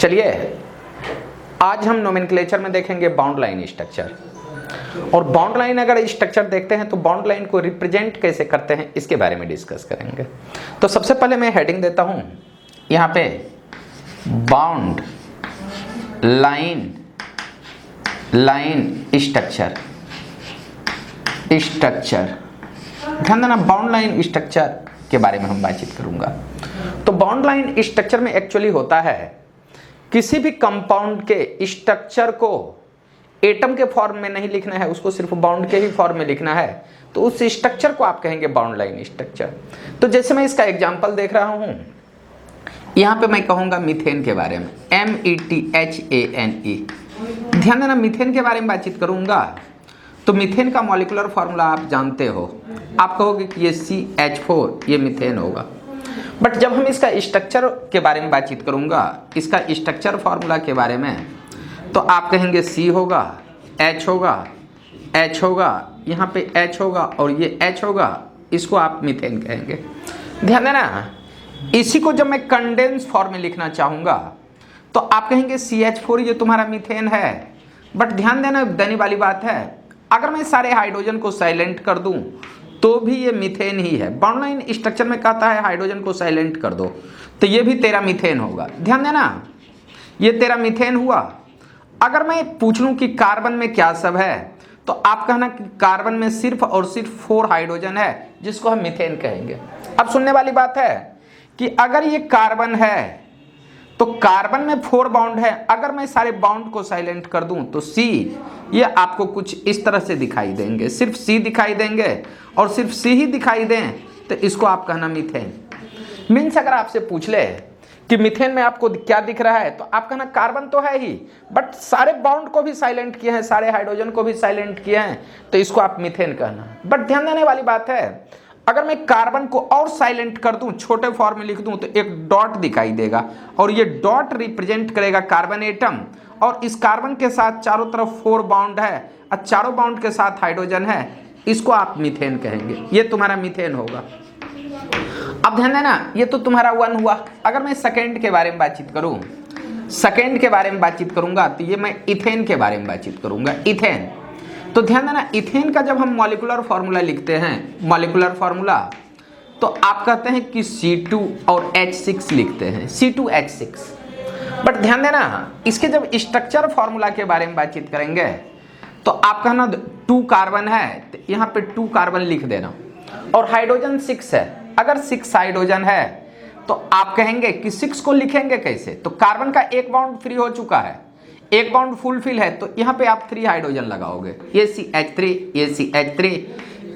चलिए आज हम नोमेनक्लेचर में देखेंगे बाउंड लाइन स्ट्रक्चर। और बाउंड लाइन अगर स्ट्रक्चर देखते हैं तो बाउंड लाइन को रिप्रेजेंट कैसे करते हैं इसके बारे में डिस्कस करेंगे। तो सबसे पहले मैं हेडिंग देता हूं यहां पे बाउंड लाइन स्ट्रक्चर। ध्यान देना, बाउंड लाइन स्ट्रक्चर के बारे में हम बातचीत करूंगा। तो बाउंड लाइन स्ट्रक्चर में एक्चुअली होता है किसी भी कंपाउंड के स्ट्रक्चर को एटम के फॉर्म में नहीं लिखना है, उसको सिर्फ बाउंड के ही फॉर्म में लिखना है, तो उस स्ट्रक्चर को आप कहेंगे बाउंड लाइन स्ट्रक्चर। तो जैसे मैं इसका एग्जांपल देख रहा हूं, यहां पे मैं कहूंगा मीथेन के बारे में, METHANE। ध्यान देना, मीथेन के बारे में बातचीत करूंगा तो मीथेन का मॉलिक्यूलर फॉर्मूला आप जानते हो, आप कहोगे कि ये CH4 ये मीथेन होगा। बट जब हम इसका स्ट्रक्चर के बारे में बातचीत करूंगा, इसका स्ट्रक्चर फॉर्मूला के बारे में, तो आप कहेंगे C होगा, H होगा, यहाँ पे H होगा और ये H होगा, इसको आप मीथेन कहेंगे। ध्यान देना, इसी को जब मैं कंडेंस फॉर्म में लिखना चाहूंगा तो आप कहेंगे CH4 ये तुम्हारा मीथेन है। बट ध्यान देना, देने वाली बात है, अगर मैं सारे हाइड्रोजन को साइलेंट कर दूं तो भी ये मीथेन ही है। बाउंड लाइन स्ट्रक्चर में कहता है हाइड्रोजन को साइलेंट कर दो तो ये भी तेरा मीथेन होगा। ध्यान देना, ये तेरा मीथेन हुआ। अगर मैं पूछ लूं कि कार्बन में क्या सब है तो आप कहना कि कार्बन में सिर्फ और सिर्फ 4 हाइड्रोजन है, जिसको हम मीथेन कहेंगे। अब सुनने वाली बात है कि अगर ये कार्बन है तो कार्बन में 4 बाउंड है, अगर मैं सारे बाउंड को साइलेंट कर दूं तो C ये आपको कुछ इस तरह से दिखाई देंगे, सिर्फ C दिखाई देंगे और सिर्फ C ही दिखाई दें तो इसको आप कहना मीथेन। मीन्स अगर आपसे पूछ ले कि मीथेन में आपको क्या दिख रहा है तो आप कहना कार्बन तो है ही, बट सारे बाउंड को भी साइलेंट किए हैं, सारे हाइड्रोजन को भी साइलेंट किए हैं, तो इसको आप मीथेन कहना। बट ध्यान देने वाली बात है, अगर मैं कार्बन को और साइलेंट कर दूं, छोटे फॉर्म में लिख दूं, तो एक डॉट दिखाई देगा और ये डॉट रिप्रेजेंट करेगा कार्बन एटम। और इस कार्बन के साथ चारों तरफ 4 बाउंड है और चारों बाउंड के साथ हाइड्रोजन है, इसको आप मीथेन कहेंगे। ये तुम्हारा मीथेन होगा। अब ध्यान देना, ये तो तुम्हारा 1 हुआ। अगर मैं सेकेंड के बारे में बातचीत करूं, सेकेंड के बारे में बातचीत करूंगा तो ये मैं इथेन के बारे में बातचीत करूंगा। इथेन, तो ध्यान देना, इथेन का जब हम मॉलिक्यूलर फॉर्मूला लिखते हैं, मॉलिक्यूलर फॉर्मूला, तो आप कहते हैं कि C2 और H6 लिखते हैं, C2H6। बट ध्यान देना, इसके जब स्ट्रक्चर फॉर्मूला के बारे में बातचीत करेंगे तो आप कहना 2 कार्बन है तो यहाँ पे 2 कार्बन लिख देना और हाइड्रोजन 6 है। अगर 6 हाइड्रोजन है तो आप कहेंगे कि 6 को लिखेंगे कैसे, तो कार्बन का एक बाउंड फ्री हो चुका है, एक बाउंड फुलफिल है, तो यहाँ पे आप 3 हाइड्रोजन लगाओगे, ये CH3, ये CH3,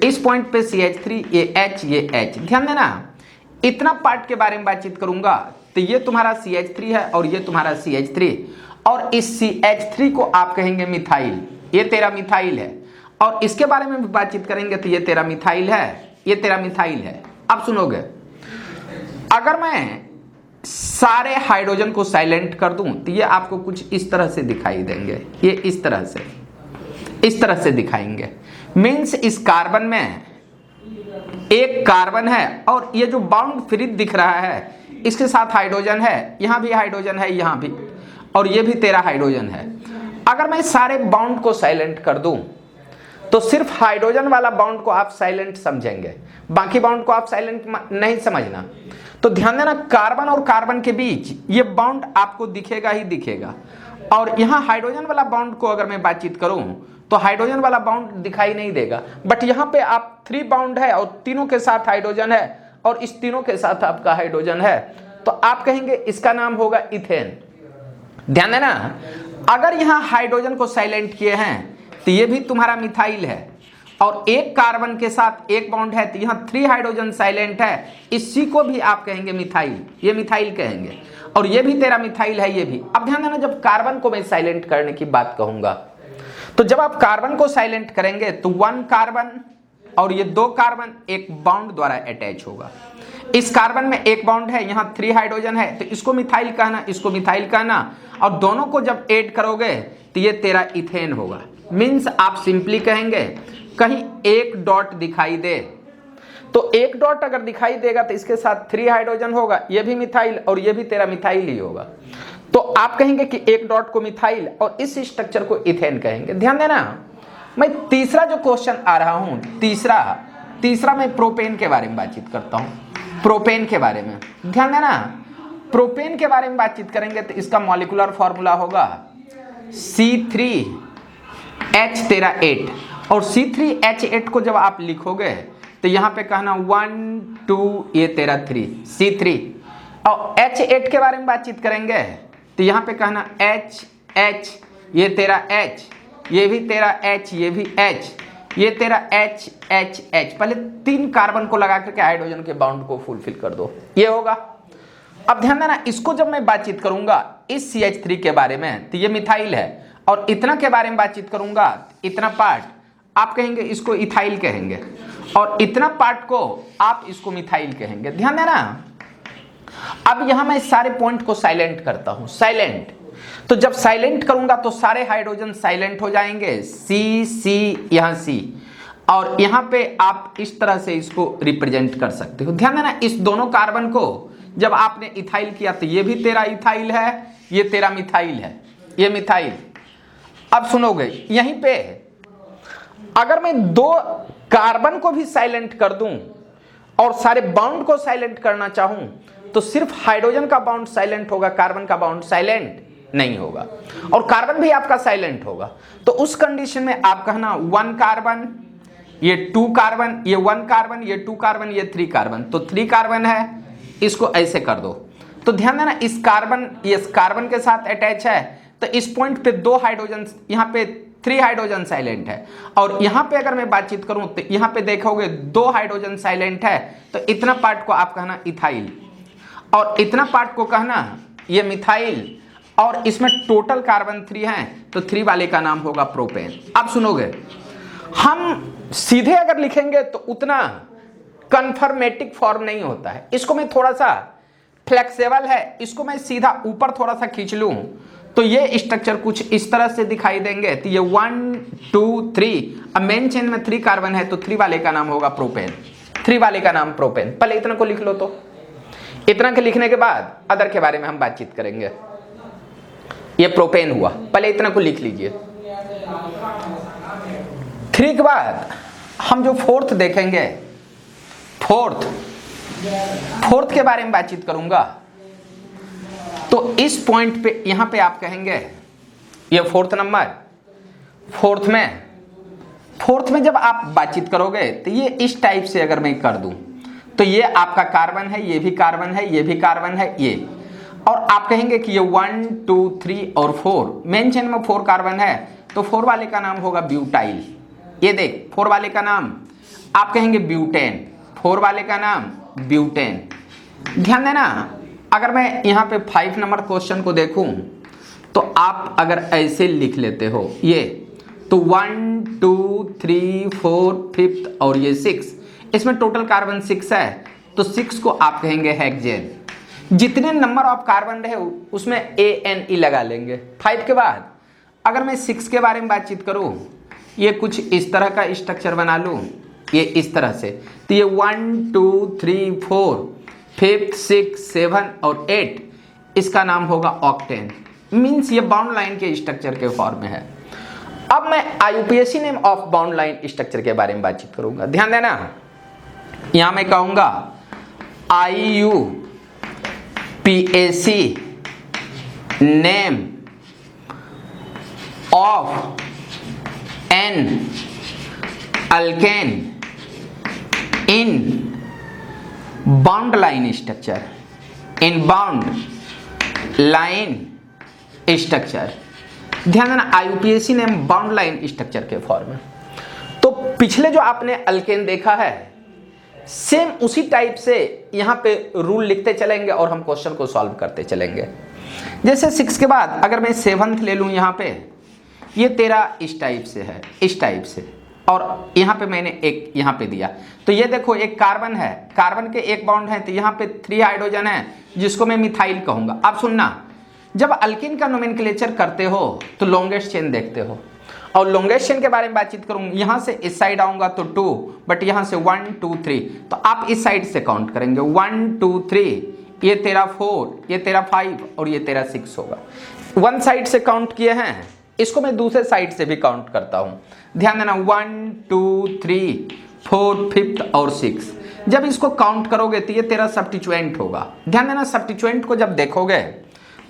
इस पॉइंट पे CH3, ये H, ये H। ध्यान देना, इतना पार्ट के बारे में बातचीत करूंगा तो ये तुम्हारा CH3 है और ये तुम्हारा CH3, और इस CH3 को आप कहेंगे मिथाइल, ये तेरा मिथाइल है। और इसके बारे में भी बातचीत करेंगे तो ये तेरा मिथाइल है, ये तेरा मिथाइल है। अब सुनोगे, अगर मैं सारे हाइड्रोजन को साइलेंट कर दूं तो ये आपको कुछ इस तरह से दिखाई देंगे, ये इस तरह से दिखाएंगे। मीन्स इस कार्बन में एक कार्बन है और ये जो बाउंड फ्री दिख रहा है इसके साथ हाइड्रोजन है, यहां भी हाइड्रोजन है, यहां भी, और ये भी तेरा हाइड्रोजन है। अगर मैं सारे बाउंड को साइलेंट कर दूं तो सिर्फ हाइड्रोजन वाला बाउंड को आप साइलेंट समझेंगे, बाकी बाउंड को आप साइलेंट नहीं समझना। तो ध्यान देना, कार्बन और कार्बन के बीच ये बाउंड आपको दिखेगा ही दिखेगा। और यहाँ हाइड्रोजन वाला बाउंड को अगर मैं बातचीत करूं तो हाइड्रोजन वाला बाउंड दिखाई नहीं देगा। बट यहाँ पे आप 3 बाउंड है और तीनों के साथ हाइड्रोजन है और इस तीनों के साथ आपका हाइड्रोजन है, तो आप कहेंगे इसका नाम होगा इथेन। ध्यान देना, अगर यहाँ हाइड्रोजन को साइलेंट किए हैं तो ये भी तुम्हारा मिथाइल है और एक कार्बन के साथ एक बाउंड है तो यहाँ 3 हाइड्रोजन साइलेंट है, इसी को भी आप कहेंगे मिथाइल, ये मिथाइल कहेंगे, और ये भी तेरा मिथाइल है, ये भी। अब ध्यान देना, जब कार्बन को मैं साइलेंट करने की बात कहूंगा तो जब आप कार्बन को साइलेंट करेंगे तो 1 कार्बन और ये 2 कार्बन एक बाउंड द्वारा अटैच होगा। इस कार्बन में एक बाउंड है, यहाँ 3 हाइड्रोजन है, तो इसको मिथाइल कहना, इसको मिथाइल कहना, और दोनों को जब ऐड करोगे तो ये तेरा इथेन होगा। मीन्स आप सिंपली कहेंगे कहीं एक डॉट दिखाई दे तो एक डॉट अगर दिखाई देगा तो इसके साथ 3 हाइड्रोजन होगा, ये भी मिथाइल और ये भी तेरा मिथाइल ही होगा। तो तो आप कहेंगे कि एक डॉट को मिथाइल और इस स्ट्रक्चर को इथेन कहेंगे। ध्यान देना, मैं तीसरा जो क्वेश्चन आ रहा हूं, तीसरा मैं प्रोपेन के बारे में बातचीत करता हूं। प्रोपेन के बारे में ध्यान देना, प्रोपेन के बारे में बातचीत करेंगे तो इसका मॉलिक्यूलर फॉर्मूला होगा C3H8 और C3H8 को जब आप लिखोगे तो यहां पे कहना 1 2 ये तेरा 3 C3 और H8 के बारे में बातचीत करेंगे तो यहां पे कहना H ये तेरा H, ये भी तेरा H, ये भी H, ये तेरा H H H। पहले 3 कार्बन को लगा करके हाइड्रोजन के बाउंड को फुलफिल कर दो, ये होगा। अब ध्यान देना, इसको जब मैं बातचीत करूंगा इस CH3 के बारे में तो ये मिथाइल है और इतना के बारे में बातचीत करूंगा, इतना पार्ट आप कहेंगे इसको इथाइल कहेंगे और इतना पार्ट को आप इसको मिथाइल कहेंगे। ध्यान देना, अब यहां मैं सारे पॉइंट को साइलेंट करता हूं, साइलेंट। तो जब साइलेंट करूंगा तो सारे हाइड्रोजन साइलेंट हो जाएंगे, C यहां C, और यहां पे आप इस तरह से इसको रिप्रेजेंट कर सकते हो। ध्यान देना, इस दोनों कार्बन को जब आपने इथाइल किया तो ये भी तेरा इथाइल है, ये तेरा मिथाइल है, ये मिथाइल। अब सुनोगे, यहीं पे अगर मैं 2 कार्बन को भी साइलेंट कर दूं और सारे बाउंड को साइलेंट करना चाहूं तो सिर्फ हाइड्रोजन का बाउंड साइलेंट होगा, कार्बन का बाउंड साइलेंट नहीं होगा, और कार्बन भी आपका साइलेंट होगा। तो उस कंडीशन में आप कहना 1 कार्बन, ये 2 कार्बन, ये 1 कार्बन, ये 2 कार्बन, ये 3 कार्बन, तो 3 कार्बन है, इसको ऐसे कर दो। तो ध्यान देना, इस कार्बन के साथ अटैच है तो इस पॉइंट पे 2 हाइड्रोजन, यहाँ पे 3 हाइड्रोजन साइलेंट है, और यहाँ पे अगर मैं बातचीत करूं तो यहाँ पे देखोगे 2 हाइड्रोजन साइलेंट है, तो इतना पार्ट को आप कहना इथाइल और इतना पार्ट को कहना ये मिथाइल, और इसमें टोटल कार्बन 3 हैं तो 3 वाले का नाम होगा प्रोपेन। अब सुनोगे, हम सीधे अगर लिखेंगे तो उतना कन्फर्मेटिक फॉर्म नहीं होता है, इसको मैं थोड़ा सा फ्लेक्सिबल है, इसको मैं सीधा ऊपर थोड़ा सा खींच लूं तो ये स्ट्रक्चर कुछ इस तरह से दिखाई देंगे। तो ये 1 2 3, अब मेन चेन में 3 कार्बन है तो 3 वाले का नाम होगा प्रोपेन, 3 वाले का नाम प्रोपेन। पहले इतना को लिख लो, तो इतना के लिखने के बाद अदर के बारे में हम बातचीत करेंगे। ये प्रोपेन हुआ, पहले इतना को लिख लीजिए। 3 के बाद हम जो फोर्थ देखेंगे, फोर्थ के बारे में बातचीत करूंगा। तो इस पॉइंट पे यहां पे आप कहेंगे ये 4th नंबर, फोर्थ में जब आप बातचीत करोगे तो ये इस टाइप से अगर मैं कर दूं तो ये आपका कार्बन है, ये भी कार्बन है, ये भी कार्बन है, ये, और आप कहेंगे कि ये 1 2 3 और 4, मेन चेन में 4 कार्बन है तो 4 वाले का नाम होगा ब्यूटाइल। ये देख, 4 वाले का नाम आप कहेंगे ब्यूटेन, 4 वाले का नाम ब्यूटेन। ध्यान देना, अगर मैं यहाँ पे 5 नंबर क्वेश्चन को देखूं तो आप अगर ऐसे लिख लेते हो ये, तो 1 2 3 4 5th और ये 6, इसमें टोटल कार्बन 6 है तो 6 को आप कहेंगे हेक्सेन। जितने नंबर ऑफ कार्बन रहे उसमें ANE लगा लेंगे। 5 के बाद अगर मैं 6 के बारे में बातचीत करूं, ये कुछ इस तरह का स्ट्रक्चर बना लूं, ये इस तरह से, तो ये 1 2 3 4 5th 6 7 और 8, इसका नाम होगा ऑक्टेन, मीन्स ये बाउंड लाइन के स्ट्रक्चर के फॉर्म में है। अब मैं IUPAC name of bond line structure के बारे में बातचीत करूंगा। ध्यान देना, यहां मैं कहूंगा IUPAC name of an alkane in bond line structure, in bond line structure. ध्यान देना, IUPAC name bond line structure के फॉर्म में। तो पिछले जो आपने अल्केन देखा है सेम उसी टाइप से यहां पे रूल लिखते चलेंगे और हम क्वेश्चन को सॉल्व करते चलेंगे। जैसे 6 के बाद अगर मैं 7th ले लूं, यहां पे ये तेरा इस टाइप से है, इस टाइप से, और यहाँ पे मैंने एक यहाँ पे दिया, तो ये देखो एक कार्बन है, कार्बन के एक बॉन्ड है तो यहाँ पे 3 हाइड्रोजन है जिसको मैं मिथाइल कहूंगा। अब सुनना, जब अल्किन का नोमेनक्लेचर करते हो तो लॉन्गेस्ट चेन देखते हो, और लॉन्गेस्ट चेन के बारे में बातचीत करूंगा। यहाँ से इस साइड आऊंगा तो 2, बट यहाँ से 1 2 3, तो आप इस साइड से काउंट करेंगे 1 2 3, ये तेरा 4, ये तेरा 5 और ये तेरा 6 होगा। वन साइड से काउंट किए हैं, इसको मैं दूसरे साइड से भी काउंट करता हूं। ध्यान देना 1 2 3 4 5 और 6। जब इसको काउंट करोगे तो ये तेरा सब्स्टिट्यूएंट होगा। ध्यान देना सब्स्टिट्यूएंट को जब देखोगे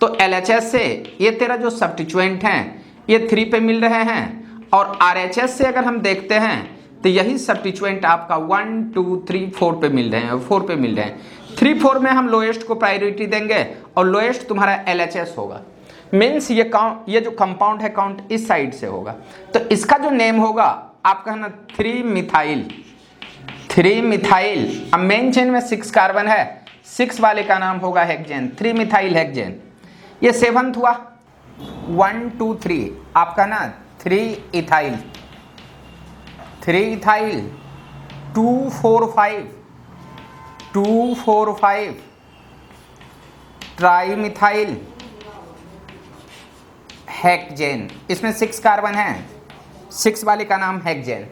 तो LHS से ये तेरा जो सब्स्टिट्यूएंट हैं ये 3 पे मिल रहे हैं, और RHS से अगर हम देखते हैं तो यही सब्स्टिट्यूएंट आपका 1 2 3 4 पे मिल रहे हैं, 4 पे मिल रहे हैं। 3 4 में हम लोएस्ट को प्रायोरिटी देंगे और लोएस्ट तुम्हारा LHS होगा। मीन्स ये जो कंपाउंड है काउंट इस साइड से होगा, तो इसका जो नेम होगा आपका है ना 3 मिथाइल। अब मेन चेन में 6 कार्बन है, 6 वाले का नाम होगा हेक्सेन, 3 मिथाइल हेक्सेन। ये 7th हुआ। 1 2 3 आपका ना 3 इथाइल, 2 4 5 ट्राई मिथाइल हेक्सेन। इसमें 6 कार्बन है, 6 वाले का नाम हेक्सेन।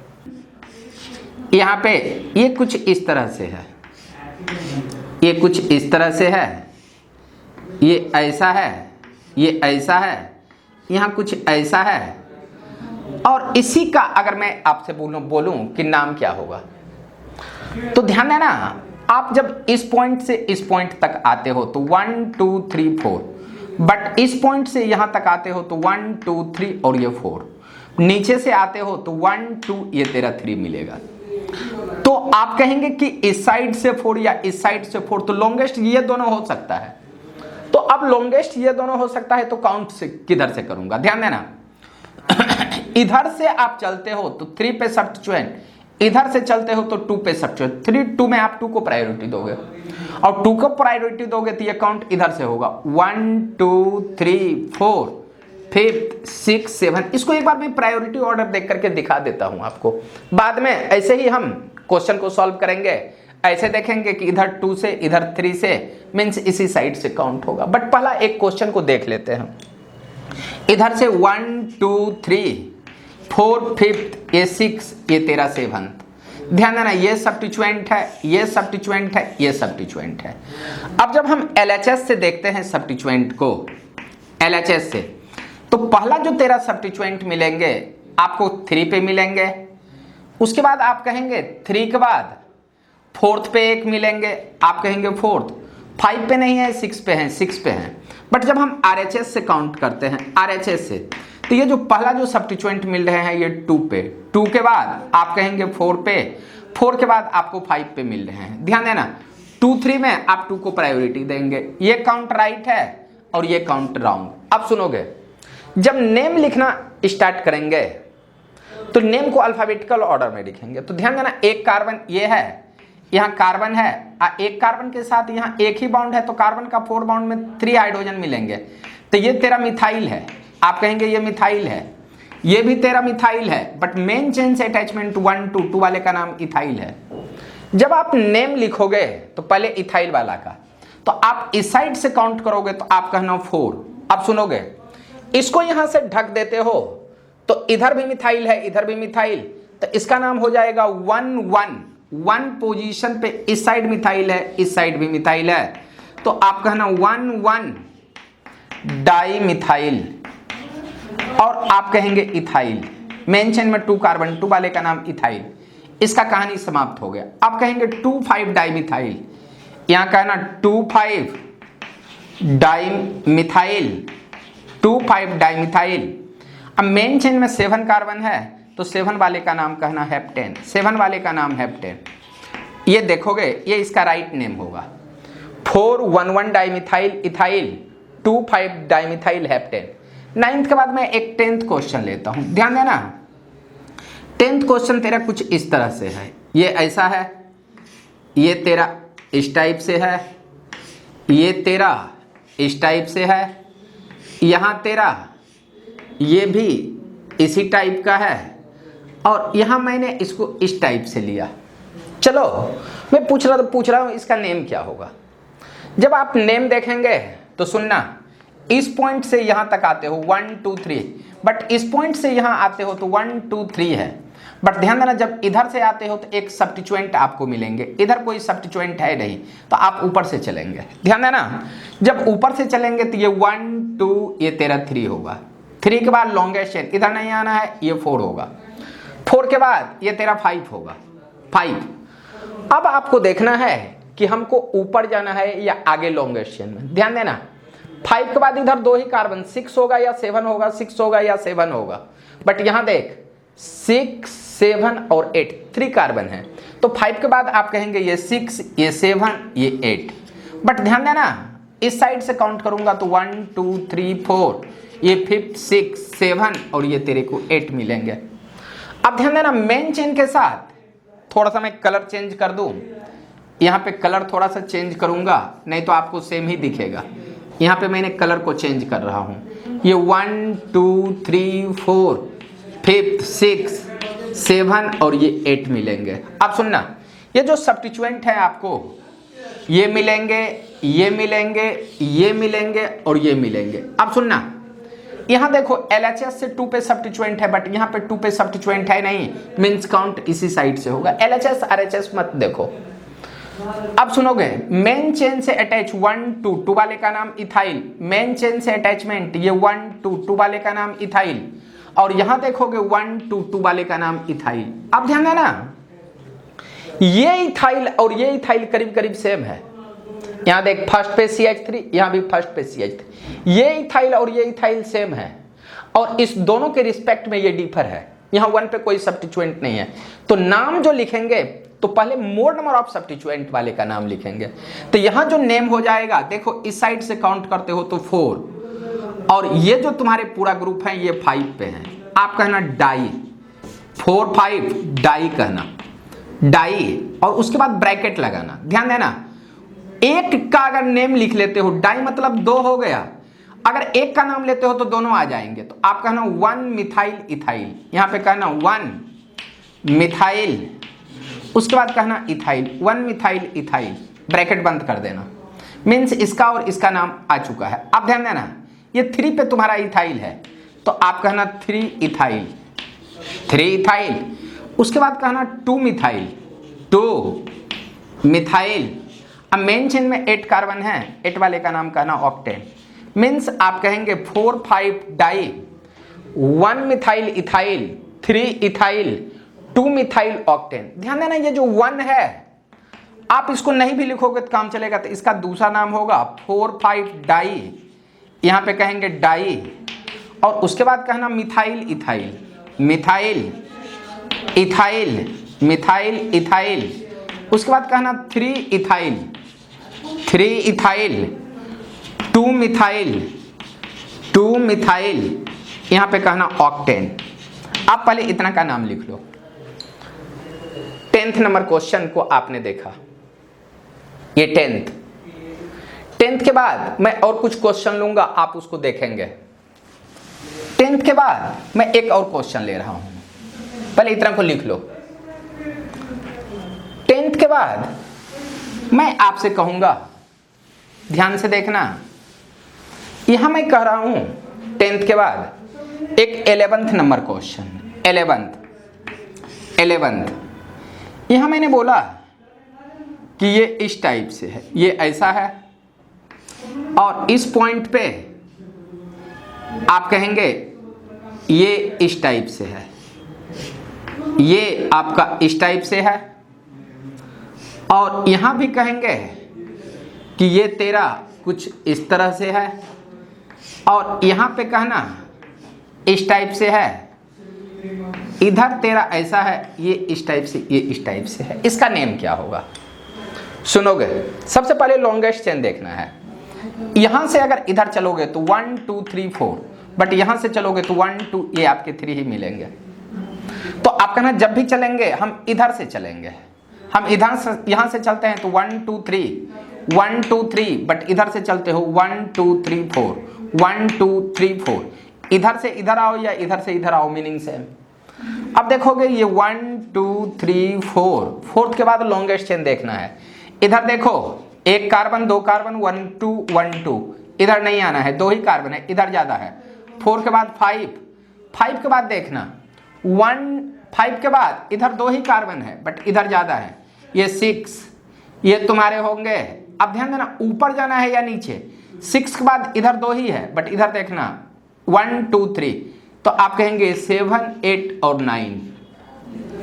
यहाँ पे ये कुछ इस तरह से है, ये कुछ इस तरह से है, ये ऐसा है, ये ऐसा है, यहाँ कुछ ऐसा है। और इसी का अगर मैं आपसे बोलूं कि नाम क्या होगा, तो ध्यान देना आप जब इस पॉइंट से इस पॉइंट तक आते हो तो 1 2 3 4, बट इस पॉइंट से यहां तक आते हो तो 1 2 3 और ये 4, नीचे से आते हो तो 1 2 ये तेरा 3 मिलेगा। तो आप कहेंगे कि इस साइड से 4 या इस साइड से 4, तो लॉन्गेस्ट ये दोनों हो सकता है। तो अब लॉन्गेस्ट ये दोनों हो सकता है तो काउंट से किधर से करूंगा, ध्यान देना इधर से आप चलते हो तो 3 पे सब्स्टिट्यूएंट, इधर से चलते हो तो 2 पे सब्स्टिट्यूएंट। 3 2 में आप 2 को प्रायोरिटी दोगे, और 2 को प्रायोरिटी दोगे तो ये काउंट इधर से होगा 1 2 3 4 5 6 7। इसको एक बार मैं प्रायोरिटी ऑर्डर देख करके दिखा देता हूं आपको, बाद में ऐसे ही हम क्वेश्चन को सॉल्व करेंगे। ऐसे देखेंगे कि इधर 2 से इधर 3 से, मीन्स इसी साइड से काउंट होगा। बट पहला एक क्वेश्चन को देख लेते हैं। इधर से 1 2 3 4 5 ये 6 ये तेरा 7th। ध्यान देना ये सब्स्टिट्यूएंट है, ये सब्स्टिट्यूएंट है, ये सब्स्टिट्यूएंट है। अब जब हम LHS से देखते हैं सब्स्टिट्यूएंट को, LHS से, तो पहला जो तेरा सब्स्टिट्यूएंट मिलेंगे आपको 3 पे मिलेंगे। उसके बाद आप कहेंगे 3 के बाद 4th पे एक मिलेंगे, आप कहेंगे 4th। 5 पे नहीं है, 6 पे है, 6 पे है। बट जब हम RHS से काउंट करते हैं, RHS से, तो ये जो पहला जो सब्स्टिट्यूएंट मिल रहे हैं ये 2 पे, 2 के बाद आप कहेंगे 4 पे, 4 के बाद आपको 5 पे मिल रहे हैं। ध्यान देना 2 3 में आप 2 को प्रायोरिटी देंगे। ये काउंट राइट है और ये काउंट रॉन्ग। अब सुनोगे, जब नेम लिखना स्टार्ट करेंगे तो नेम को अल्फाबेटिकल ऑर्डर में लिखेंगे। तो ध्यान देना एक कार्बन ये है, यहाँ कार्बन है, एक कार्बन के साथ यहाँ एक ही बॉन्ड है, तो कार्बन का 4 बॉन्ड में 3 हाइड्रोजन मिलेंगे। तो ये तेरा मिथाइल है, आप कहेंगे ये मिथाइल है, ये भी तेरा मिथाइल है, बट मेन चेन से अटैचमेंट 1 2 2 वाले का नाम इथाइल है। जब आप नेम लिखोगे तो पहले इथाइल वाला का, तो आप इस साइड से काउंट करोगे तो आप कहना 4। अब सुनोगे, इसको यहां से ढक देते हो तो इधर भी मिथाइल है, इधर भी मिथाइल, तो इसका नाम हो जाएगा 1 1 1 पोजीशन पे इस साइड मिथाइल है, इस साइड भी मिथाइल है, तो आप कहना 1 1 डाई मिथाइल, और आप कहेंगे इथाइल। मेन चेन में 2 कार्बन, 2 वाले का नाम इथाइल। इसका कहानी समाप्त हो गया। आप कहेंगे 2 5 डाई मिथाइल, यहां कहना 2 5 डाई मिथाइल, 2 5 डाई मिथाइल। अब मेन चेन में 7 कार्बन है, तो 7 वाले का नाम कहना हेप्टेन, 7 वाले का नाम हेप्टेन। ये देखोगे ये इसका राइट नेम होगा। 4 1 1 dimethyl ethyl, 2 5 dimethyl heptane. 9th के बाद मैं एक 10th क्वेश्चन लेता हूं, ध्यान देना। 10th क्वेश्चन तेरा कुछ इस तरह से है, ये ऐसा है, ये तेरा इस टाइप से है, ये तेरा इस टाइप से है, यहां तेरा ये भी इसी टाइप का है, और यहां मैंने इसको इस टाइप से लिया। चलो मैं पूछ रहा हूं इसका नेम क्या होगा। जब आप नेम देखेंगे तो सुनना, इस पॉइंट से यहां तक आते हो 1 2 3, बट इस पॉइंट से यहां आते हो तो 1 2 3 है, बट ध्यान देना जब इधर से आते हो तो एक सब्स्टिट्यूएंट आपको मिलेंगे, इधर कोई सब्स्टिट्यूएंट है नहीं तो आप ऊपर से चलेंगे। ध्यान देना जब ऊपर से चलेंगे तो ये 1 2 ये तेरा 3 होगा, 3 के बाद लॉन्गेस्ट चेन इधर नहीं आना है, ये 4 होगा, 4 के बाद ये तेरा 5 होगा, 5। अब आपको देखना है कि हमको ऊपर जाना है या आगे लॉन्गेस्ट चेन में। ध्यान देना 5 के बाद इधर 2 ही कार्बन, 6 होगा या 7 होगा, 6 होगा या 7 होगा, बट यहां देख 6 7 और 8 3 कार्बन है, तो 5 के बाद आप कहेंगे ये 6 ये 7 ये 8। बट ध्यान देना इस साइड से काउंट करूंगा तो 1 2 3 4 ये 5 6 7 और ये तेरे को 8 मिलेंगे। अब ध्यान देना मेन चेन के साथ थोड़ा सा मैं कलर चेंज कर दूं, यहाँ पे कलर थोड़ा सा चेंज करूंगा, नहीं तो आपको सेम ही दिखेगा। यहाँ पे मैंने कलर को चेंज कर रहा हूँ, ये 1 2 3 4 5 6 7 और ये 8 मिलेंगे। अब सुनना ये जो सब्स्टिट्यूएंट है आपको ये मिलेंगे, ये मिलेंगे, ये मिलेंगे और ये मिलेंगे। अब सुनना यहाँ देखो LHS से 2 पे सब्स्टिट्यूएंट है, बट यहाँ पे 2 पे सब्स्टिट्यूएंट है नहीं, मींस काउंट इसी साइड से होगा। LHS RHS मत देखो। अब सुनोगे मेन चेन से अटैच 1 2 2 वाले का नाम इथाइल, मेन चेन से अटैचमेंट ये 1 2 2 वाले का नाम इथाइल, और यहां देखोगे 1 2 2 वाले का नाम इथाइल। अब ध्यान देना ये इथाइल और ये इथाइल करीब करीब सेम है। यहां देख फर्स्ट पे CH3, यहां भी फर्स्ट पे CH3, ये इथाइल और ये इथाइल सेम है, और इस दोनों के रिस्पेक्ट में ये डिफर है। यहां 1 पे कोई सब्स्टिट्यूएंट नहीं है, तो नाम जो लिखेंगे तो पहले मोर नंबर ऑफ सब्स्टिट्यूएंट वाले का नाम लिखेंगे। तो यहां जो नेम हो जाएगा देखो इस साइड से काउंट करते हो तो 4, और ये जो तुम्हारे पूरा ग्रुप है ये 5 पे है। आप कहना डाई, 4 5 डाई कहना, डाई, और उसके बाद ब्रैकेट लगाना। ध्यान देना एक का अगर नेम लिख लेते हो, डाई मतलब 2 हो गया, अगर एक का नाम लेते हो तो दोनों आ जाएंगे। तो आप कहना 1 मिथाइल इथाइल, यहां पे कहना 1 मिथाइल, उसके बाद कहना इथाइल, 1 मिथाइल इथाइल, ब्रैकेट बंद कर देना, मीन्स इसका और इसका नाम आ चुका है। अब ध्यान देना ये 3 पे तुम्हारा इथाइल है, तो आप कहना 3 इथाइल, 3 इथाइल, उसके बाद कहना 2 मिथाइल, 2 मिथाइल। अब मेन चेन में 8 कार्बन है, 8 वाले का नाम कहना ऑक्टेन, मीन्स आप कहेंगे 4 5 di, 1 methyl ethyl, 3 ethyl, 2 methyl octane. ध्यान देना ये जो 1 है आप इसको नहीं भी लिखोगे तो काम चलेगा, तो इसका दूसरा नाम होगा 4 5 डाई, यहां पे कहेंगे डाई, और उसके बाद कहना methyl ethyl, methyl ethyl, methyl ethyl, उसके बाद कहना 3 इथाइल, 3 इथाइल, 2 मिथाइल, 2 मिथाइल, यहां पे कहना ऑक्टेन। आप पहले इतना का नाम लिख लो। 10th नंबर क्वेश्चन को आपने देखा, ये 10th के बाद मैं और कुछ क्वेश्चन लूंगा, आप उसको देखेंगे। 10th के बाद मैं एक और क्वेश्चन ले रहा हूं, पहले इतना को लिख लो। 10th के बाद मैं आपसे कहूंगा, ध्यान से देखना, यहां मैं कह रहा हूं 10th के बाद एक 11th नंबर क्वेश्चन, 11th यहां मैंने बोला कि ये इस टाइप से है, ये ऐसा है, और इस पॉइंट पे आप कहेंगे ये इस टाइप से है, ये आपका इस टाइप से है, और यहां भी कहेंगे कि ये तेरा कुछ इस तरह से है, और यहां पे कहना इस टाइप से है, इधर तेरा ऐसा है, ये इस टाइप से, ये इस टाइप से है। इसका नेम क्या होगा सुनोगे। सबसे पहले लॉन्गेस्ट चेन देखना है। यहां से अगर इधर चलोगे तो 1 2 3 4, बट यहां से चलोगे तो 1 2 ये आपके 3 ही मिलेंगे। तो आप कहना जब भी चलेंगे हम इधर से चलेंगे, हम इधर से यहां से चलते हैं तो 1 2 3 1 2 3, बट इधर से चलते हो 1 2 3 4 1 2 3 4, इधर से इधर आओ या इधर से इधर आओ, मीनिंग सेम। अब देखोगे ये 1 2 3 4, 4th के बाद लॉन्गेस्ट चेन देखना है। इधर देखो एक कार्बन, 2 कार्बन, 1 2 1 2, इधर नहीं आना है, 2 ही कार्बन है, इधर ज्यादा है। 4 के बाद 5, 5 के बाद देखना 5 के बाद इधर 2 ही कार्बन है बट इधर ज़्यादा है, ये 6, ये तुम्हारे होंगे। अब ध्यान देना ऊपर जाना है या नीचे, 6 के बाद इधर 2 ही है बट इधर देखना 1 2 3, तो आप कहेंगे 7 8 और 9,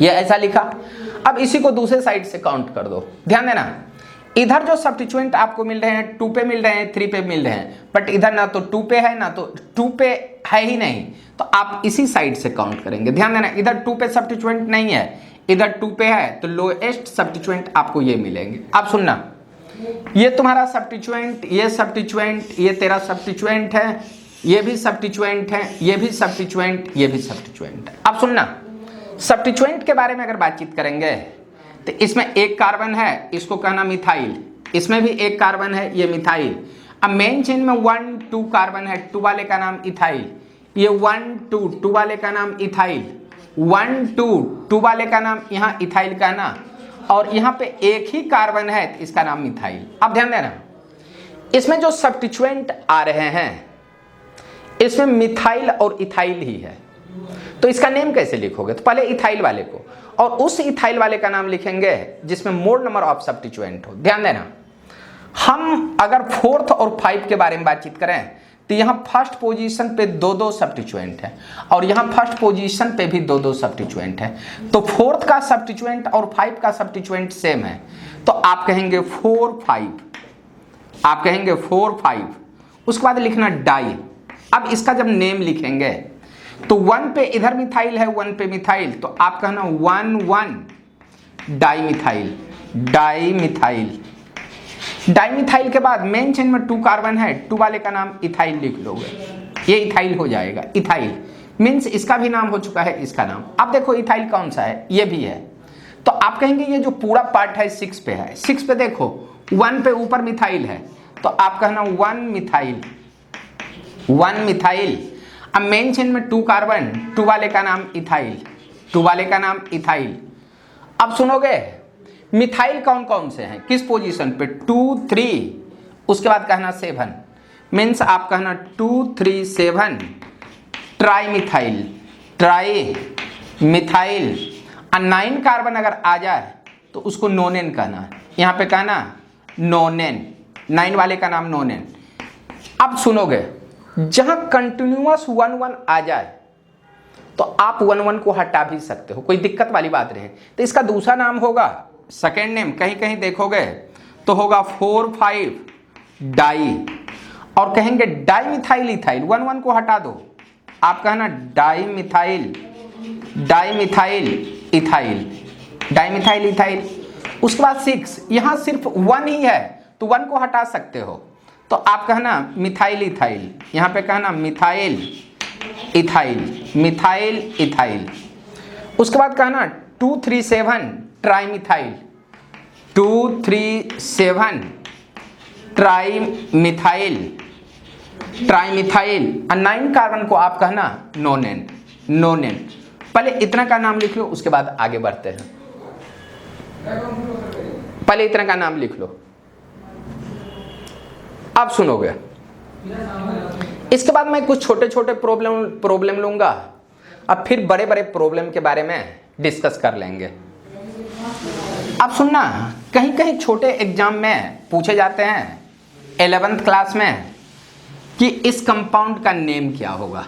ये ऐसा लिखा। अब इसी को दूसरे साइड से काउंट कर दो। ध्यान देना इधर जो सब्स्टिट्यूएंट आपको मिल रहे हैं 2 पे मिल रहे हैं, 3 पे मिल रहे हैं, बट इधर ना तो 2 पे है ना तो 2 पे है ही नहीं, तो आप इसी साइड से काउंट करेंगे। ध्यान देना इधर 2 पे सब्स्टिट्यूएंट नहीं है, इधर 2 पे है, तो लोएस्ट सब्स्टिट्यूएंट आपको ये मिलेंगे। आप सुनना, ये तुम्हारा सब्स्टिट्यूएंट, ये सब्स्टिट्यूएंट, ये तेरा सब्स्टिट्यूएंट है, ये भी सब्स्टिट्यूएंट है, ये भी सब्स्टिट्यूएंट, ये भी सब्स्टिट्यूएंट है। अब सुनना सब्स्टिट्यूएंट के बारे में अगर बातचीत करेंगे तो इसमें एक कार्बन है, इसको कहना मिथाइल, इसमें भी एक कार्बन है, ये मिथाइल। अब मेन चेन में 1 2 कार्बन है, 2 वाले का नाम इथाइल, ये 1 2 2 वाले का नाम इथाइल, 1 2 2 वाले का नाम यहाँ इथाइल कहना, और यहाँ पे एक ही कार्बन है तो इसका नाम मिथाइल। अब ध्यान देना इसमें जो सब्स्टिट्यूएंट आ रहे हैं इसमें मिथाइल और इथाइल ही है, तो इसका नेम कैसे लिखोगे? तो पहले इथाइल वाले को और उस इथाइल वाले का नाम लिखेंगे जिसमें मोर नंबर ऑफ सब्स्टिट्यूएंट हो। ध्यान देना हम अगर 4th और 5 के बारे में बातचीत करें तो यहाँ फर्स्ट पोजीशन पे 2 सब्स्टिट्यूएंट है और यहाँ फर्स्ट पोजीशन पे भी 2 सब्स्टिट्यूएंट है, तो 4th का सब्स्टिट्यूएंट और 5 का सब्स्टिट्यूएंट सेम है, तो आप कहेंगे 4 5, आप कहेंगे 4 5। उसके बाद लिखना डाई। अब इसका जब नेम लिखेंगे तो 1 पे इधर मिथाइल है, 1 पे मिथाइल, तो आप कहना 1 1 di methyl, di methyl. Di methyl के बाद मेन चेन में 2 कार्बन है, 2 वाले का नाम इथाइल लिख लोगे, ये इथाइल हो जाएगा। इथाइल मीन्स इसका भी नाम हो चुका है, इसका नाम। अब देखो इथाइल कौन सा है, ये भी है, तो आप कहेंगे ये जो पूरा पार्ट है 6 पे है, 6 पे देखो 1 पे ऊपर मिथाइल है, तो आप कहना 1 मिथाइल, 1 मिथाइल। अब मेन चेन में 2 कार्बन, 2 वाले का नाम इथाइल, 2 वाले का नाम इथाइल। अब सुनोगे मिथाइल कौन कौन से हैं, किस पोजीशन पे, 2 3, उसके बाद कहना 7, मीन्स आप कहना 2 3 7 ट्राई मिथाइल, ट्राई मिथाइल। और 9 कार्बन अगर आ जाए तो उसको नोनेन कहना, यहाँ पे कहना नोनेन, 9 वाले का नाम नोनेन। अब सुनोगे जहां कंटिन्यूअस 1 1 आ जाए तो आप 1 1 को हटा भी सकते हो, कोई दिक्कत वाली बात नहीं। तो इसका दूसरा नाम होगा, सेकेंड नेम कहीं कहीं देखोगे तो होगा 4 5 डाई, और कहेंगे डाई मिथाइल इथाइल, 1 1 को हटा दो, आप कहना di methyl, di methyl ethyl, di methyl ethyl. उसके बाद 6, यहाँ सिर्फ 1 ही है तो 1 को हटा सकते हो, तो आप कहना मिथाइल इथाइल, यहाँ पे कहना मिथाइल इथाइल, मिथाइल इथाइल। उसके बाद कहना 2 3 7 tri methyl, 2 3 7 tri methyl, tri methyl. और 9 कार्बन को आप कहना नोनेन, नोनेन। पहले इतना का नाम लिख लो, उसके बाद आगे बढ़ते हैं। पहले इतना का नाम लिख लो। अब सुनोगे इसके बाद मैं कुछ छोटे छोटे प्रॉब्लम लूंगा, अब फिर बड़े बड़े प्रॉब्लम के बारे में डिस्कस कर लेंगे। अब सुनना कहीं कहीं छोटे एग्जाम में पूछे जाते हैं 11th क्लास में कि इस कंपाउंड का नेम क्या होगा।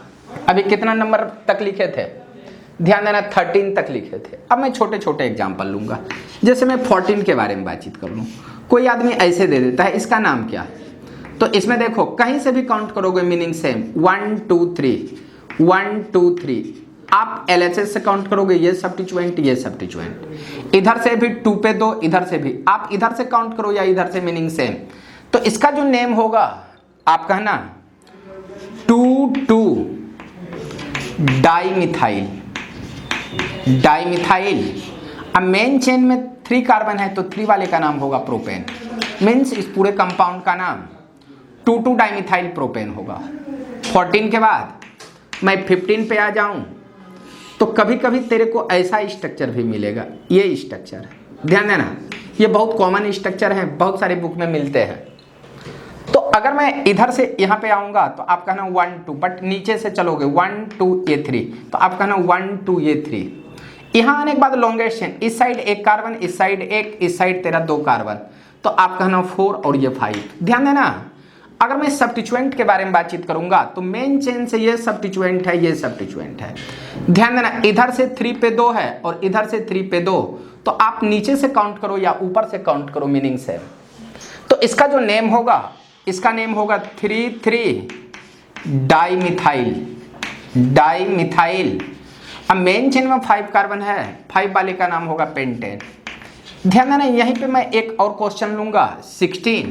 अभी कितना नंबर तक लिखे थे, ध्यान देना 13 तक लिखे थे। अब मैं छोटे छोटे एग्जाम्पल लूंगा, जैसे मैं 14 के बारे में बातचीत कर लूँ। कोई आदमी ऐसे दे देता है इसका नाम क्या है, तो इसमें देखो कहीं से भी काउंट करोगे मीनिंग सेम, 1 2 3 1 2 3। आप LHS से काउंट करोगे, ये सब्स्टिट्यूएंट, ये सब्स्टिट्यूएंट, इधर से भी 2 पे 2, इधर से भी, आप इधर से काउंट करो या इधर से, मीनिंग सेम। तो इसका जो नेम होगा आप कहना 2 2 डाई मिथाइल, डाई मिथाइल। अब मेन चेन में 3 कार्बन है तो 3 वाले का नाम होगा प्रोपेन, मीन्स इस पूरे कंपाउंड का नाम 2 2 डाइमिथाइल प्रोपेन होगा। 14 के बाद मैं 15 पे आ जाऊं तो कभी कभी तेरे को ऐसा स्ट्रक्चर भी मिलेगा, ये स्ट्रक्चर, ध्यान देना ये बहुत कॉमन स्ट्रक्चर है, बहुत सारे बुक में मिलते हैं। तो अगर मैं इधर से यहाँ पे आऊँगा तो आप कहना 1 2, बट नीचे से चलोगे 1 2 ये 3, तो आप कहना 1 2 ये 3। यहाँ आने के बाद लॉन्गेस्ट चेन, इस साइड एक कार्बन, इस साइड एक, इस साइड तेरा 2 कार्बन, तो आप कहना 4 और ये 5। ध्यान देना, अगर मैं सब्स्टिट्यूएंट के बारे में बातचीत करूंगा तो मेन चेन से ये सब्स्टिट्यूएंट है, ये सब्स्टिट्यूएंट है। ध्यान देना, इधर से 3 पे 2 है और इधर से 3 पे 2, तो आप नीचे से काउंट करो या ऊपर से काउंट करो, मीनिंग से। तो इसका जो नेम होगा, इसका नेम होगा 3,3 डाइमिथाइल। अब मेन चेन में 5 कार्बन है, 5 वाले का नाम होगा पेंटेन। ध्यान देना, यहीं पे मैं एक और क्वेश्चन लूंगा 16,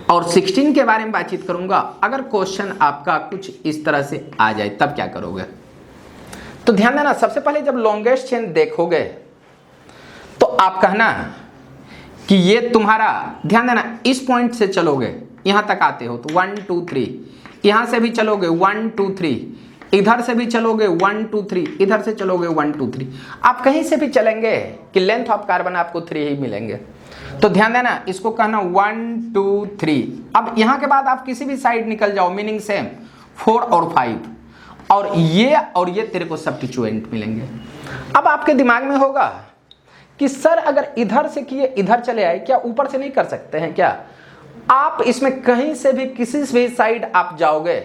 और 16 के बारे में बातचीत करूंगा। अगर क्वेश्चन आपका कुछ इस तरह से आ जाए तब क्या करोगे? तो ध्यान देना, सबसे पहले जब लॉन्गेस्ट चेन देखोगे तो आप कहना कि ये तुम्हारा, ध्यान देना, इस पॉइंट से चलोगे यहां तक आते हो तो 1 2 3, यहां से भी चलोगे 1 2 3, इधर से भी चलोगे 1 2 3, इधर से चलोगे 1 2 3। आप कहीं से भी चलेंगे कि लेंथ ऑफ कार्बन आपको 3 ही मिलेंगे। तो ध्यान देना, इसको कहना 1 2 3। अब यहां के बाद आप किसी भी साइड निकल जाओ, मीनिंग सेम 4 और 5, और ये तेरे को सब्स्टिट्यूएंट मिलेंगे। अब आपके दिमाग में होगा कि सर अगर इधर से किए इधर चले आए, क्या ऊपर से नहीं कर सकते हैं क्या? आप इसमें कहीं से भी किसी भी साइड आप जाओगे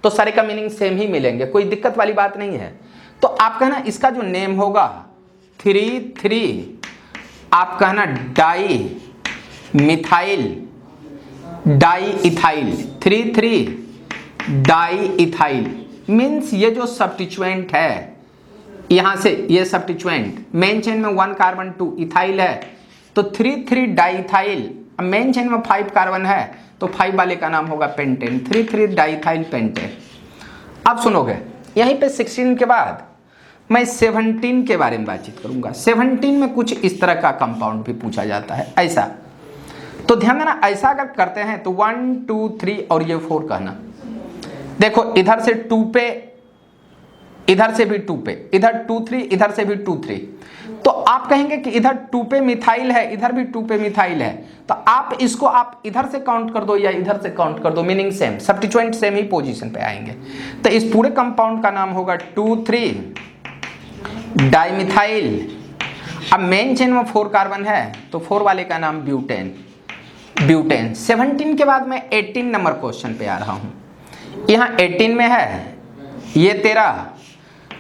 तो सारे का मीनिंग सेम ही मिलेंगे, कोई दिक्कत वाली बात नहीं है। तो आप कहना इसका जो नेम होगा 3,3, आप कहना डाईइथाइल 3,3 डाईइथाइल। मीन्स ये जो सब्स्टिट्यूएंट है, यहां से ये सब्स्टिट्यूएंट, मेन चेन में 1 कार्बन 2 इथाइल है, तो 3,3 डाईइथाइल। अब मेन चेन में 5 कार्बन है तो 5 वाले का नाम होगा पेंटेन, 3,3 डाईइथाइल पेंटेन। अब सुनोगे, यहीं पे 16 के बाद मैं 17 के बारे में बातचीत करूंगा। 17 में कुछ इस तरह का कंपाउंड भी पूछा जाता है, ऐसा। तो ध्यान देना, ऐसा अगर करते हैं तो 1 2 3 और ये 4 कहना। देखो इधर से 2 पे, इधर से भी 2 पे, इधर 2 3, इधर से भी 2 3, तो आप कहेंगे कि इधर 2 पे मिथाइल है, इधर भी 2 पे मिथाइल है, तो आप इसको आप इधर से काउंट कर दो या इधर से काउंट कर दो, मीनिंग सेम, सब्स्टिट्यूएंट सेम ही पोजीशन पे आएंगे। तो इस पूरे कंपाउंड का नाम होगा 2,3 डाईमिथाइल। अब मेन चेन में 4 कार्बन है तो 4 वाले का नाम ब्यूटेन। 17 के बाद मैं 18 नंबर क्वेश्चन पे आ रहा हूं। यहां 18 में है, ये तेरा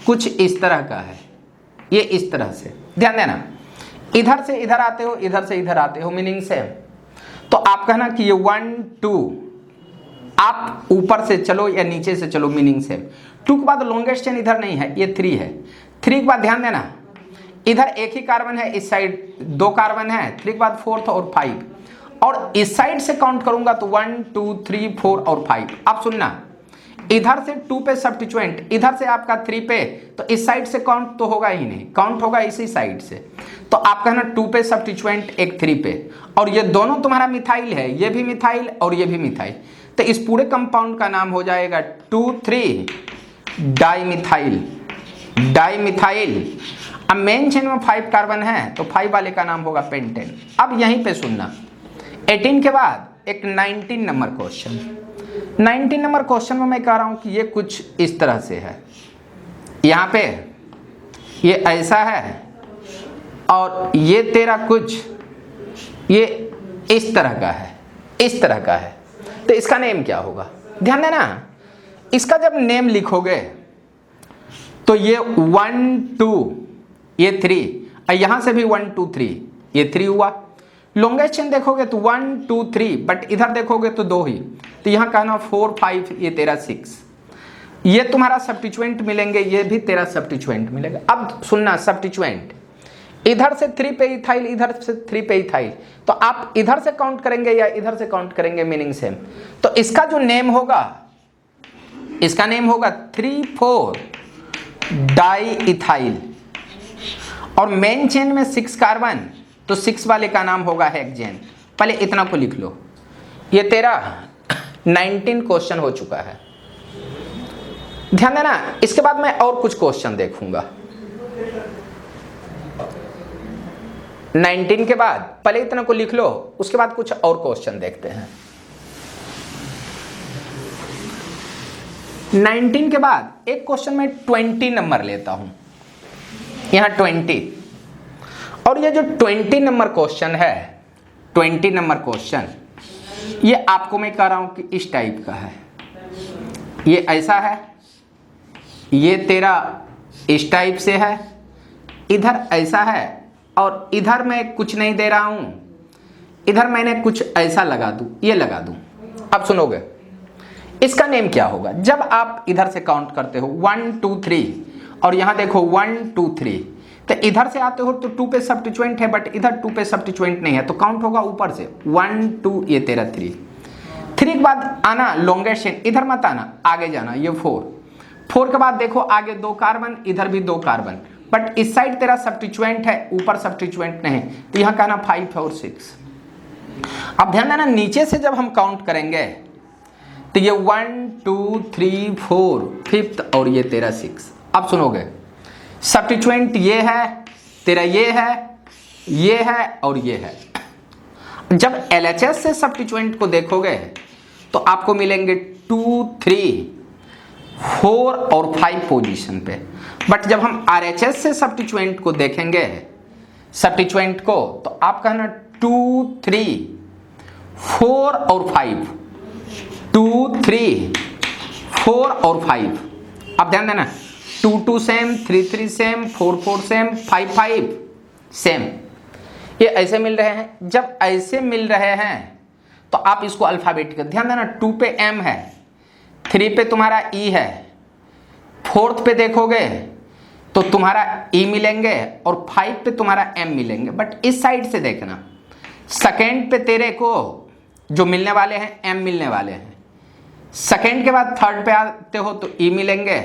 कुछ इस तरह का है, ये इस तरह से। ध्यान देना, इधर से इधर आते हो, इधर से इधर आते हो, मीनिंग सेम। तो आप कहना कि ये 1 2, आप ऊपर से चलो या नीचे से चलो, मीनिंग सेम। 2 के बाद लॉन्गेस्ट चेन इधर नहीं है, ये 3 है। 3 के बाद ध्यान देना, इधर एक ही कार्बन है, इस साइड 2 कार्बन है, 3 के बाद 4 और 5, और इस साइड से काउंट करूंगा तो 1 2 3 4 और 5। अब सुनना, इधर से 2 पे सब्स्टिट्यूएंट, इधर से आपका 3 पे, तो इस साइड से काउंट तो होगा ही नहीं, काउंट होगा इसी साइड से। तो आप कहना 2 पे सब्स्टिट्यूएंट, एक 3 पे, और ये दोनों तुम्हारा मिथाइल है, ये भी मिथाइल और ये भी मिथाइल। तो इस पूरे कंपाउंड का नाम हो जाएगा 2,3 डाईमिथाइल। अब मेन चेन में 5 कार्बन है तो 5 वाले का नाम होगा पेंटेन। अब यहीं पे सुनना, 18 के बाद एक 19 नंबर क्वेश्चन। 19 नंबर क्वेश्चन में मैं कह रहा हूं कि ये कुछ इस तरह से है, यहां पे ये ऐसा है, और ये तेरा कुछ ये इस तरह का है, इस तरह का है। तो इसका नेम क्या होगा? ध्यान देना, इसका जब नेम लिखोगे तो ये 1 2, ये 3, यहां से भी 1 2 3, ये 3 हुआ। लॉन्गेस्ट चेन देखोगे तो 1 2 3, बट इधर देखोगे तो 2 ही, तो यहां कहना 4 5, ये तेरा 6। ये तुम्हारा सब्स्टिट्यूएंट मिलेंगे, ये भी तेरा सब्स्टिट्यूएंट मिलेगा। अब सुनना, सब्स्टिट्यूएंट इधर से 3 पे इथाइल, इधर से 3 पे इथाइल, तो आप इधर से काउंट करेंगे या इधर से काउंट करेंगे, मीनिंग सेम। तो इसका जो नेम होगा, इसका नेम होगा 3,4 डाईइथाइल, और मेन चेन में 6 कार्बन, तो 6 वाले का नाम होगा हेक्सेन। पहले इतना को लिख लो, ये तेरा 19 क्वेश्चन हो चुका है। ध्यान देना, इसके बाद मैं और कुछ क्वेश्चन देखूंगा। 19 के बाद पहले इतना को लिख लो, उसके बाद कुछ और क्वेश्चन देखते हैं। 19 के बाद एक क्वेश्चन में 20 नंबर लेता हूं, यहां 20, और ये जो 20 नंबर क्वेश्चन है, 20 नंबर क्वेश्चन, ये आपको मैं कह रहा हूं कि इस टाइप का है, ये ऐसा है, ये तेरा इस टाइप से है, इधर ऐसा है, और इधर मैं कुछ नहीं दे रहा हूं, इधर मैंने कुछ ऐसा लगा दूं, ये लगा दूं। अब सुनोगे इसका नेम क्या होगा? जब आप इधर से काउंट करते हो 1 2 3 और यहां देखो 1 2 3, तो इधर से आते हो तो 2 पे सब्स्टिट्यूएंट है, बट इधर 2 पे सब्स्टिट्यूएंट नहीं है, तो काउंट होगा ऊपर से 1 2, ये तेरा 3 के बाद आना लॉन्गेस्ट चेन, इधर मत आना, आगे जाना, ये 4 के बाद देखो आगे 2 कार्बन, इधर भी 2 कार्बन, बट इस साइड तेरा सब्स्टिट्यूएंट है, ऊपर सब्स्टिट्यूएंट नहीं, तो यहां कहना 5 और 6। अब ध्यान देना, नीचे से जब हम काउंट करेंगे तो ये 1 2 3 4 5th और ये तेरा 6। अब सुनोगे सब्स्टिट्यूएंट ये है, तेरा ये है और ये है। जब LHS से सब्स्टिट्यूएंट को देखोगे तो आपको मिलेंगे 2 3 4 और 5 पोजीशन पे, बट जब हम RHS से सब्स्टिट्यूएंट को देखेंगे, सब्स्टिट्यूएंट को, तो आप कहना 2 3 4 और 5, 2 3 4 और 5। अब ध्यान देना, 2 2 सेम, 3 3 सेम, 4 4 सेम, 5 5 सेम, ये ऐसे मिल रहे हैं। जब ऐसे मिल रहे हैं तो आप इसको अल्फाबेटिकल, ध्यान देना 2 पे M है, 3 पे तुम्हारा E है, 4th पे देखोगे तो तुम्हारा E मिलेंगे और 5 पे तुम्हारा M मिलेंगे, बट इस साइड से देखना, सेकेंड पे तेरे को जो मिलने वाले हैं M मिलने वाले हैं, सेकेंड के बाद थर्ड पे आते हो तो E मिलेंगे,